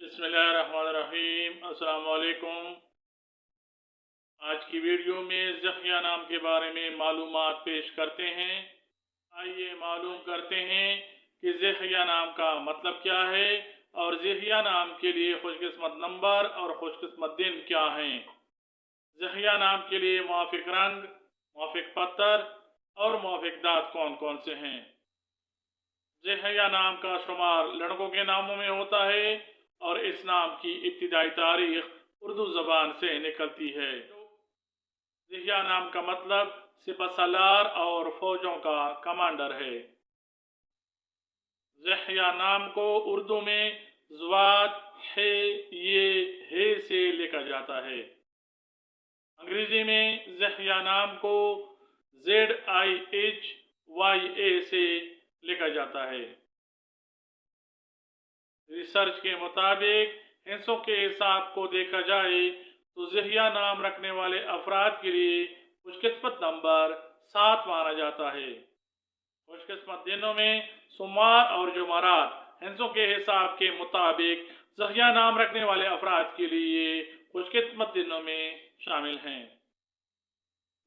بسم اللہ الرحمن الرحیم۔ السلام علیکم۔ آج کی ویڈیو میں ضحیہ نام کے بارے میں معلومات پیش کرتے ہیں۔ آئیے معلوم کرتے ہیں کہ ضحیہ نام کا مطلب کیا ہے اور ضحیہ نام کے لیے خوش قسمت نمبر اور خوش قسمت دن کیا ہیں۔ ضحیہ نام کے لیے موافق رنگ، موافق پتر اور موافق دات کون کون سے ہیں۔ ضحیہ نام کا شمار لڑکوں کے ناموں میں ہوتا ہے اور اس نام کی ابتدائی تاریخ اردو زبان سے نکلتی ہے۔ ضحیہ نام کا مطلب سپہ سالار اور فوجوں کا کمانڈر ہے۔ ضحیہ نام کو اردو میں ضاد سے لکھا جاتا ہے۔ انگریزی میں ضحیہ نام کو ZIHYA سے لکھا جاتا ہے۔ ریسرچ کے مطابق ہندسوں کے حساب کو دیکھا جائے تو ضحیہ نام رکھنے والے افراد کے لیے خوش قسمت نمبر 7 مانا جاتا ہے۔ خوش قسمت دنوں میں سوموار اور جمعرات ہندسوں کے حساب کے مطابق ضحیہ نام رکھنے والے افراد کے لیے خوش قسمت دنوں میں شامل ہیں۔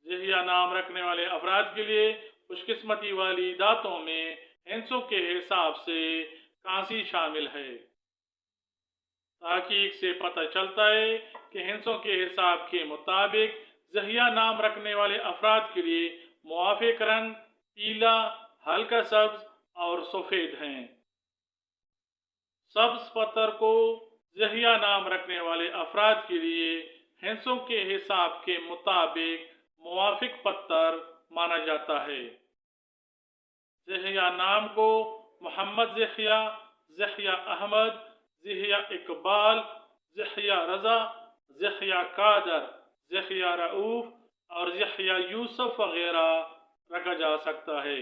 ضحیہ نام رکھنے والے افراد کے لیے خوش قسمتی والی داتوں میں ہندسوں کے حساب سے کانسی شامل ہے۔ تحقیق سے پتہ چلتا ہے کہ ہندسوں کے حساب کے مطابق ضحیہ نام رکھنے والے افراد کے لیے موافق رنگ پیلا، ہلکا سبز اور سفید ہیں۔ سبز پتر کو ضحیہ نام رکھنے والے افراد کے لیے ہندسوں کے حساب کے مطابق موافق پتر مانا جاتا ہے۔ ضحیہ نام کو محمد ضحیہ، ضحیہ احمد، ضحیہ اقبال، ضحیہ رضا، ضحیہ قادر، ضحیہ رؤوف اور ضحیہ یوسف وغیرہ رکھا جا سکتا ہے۔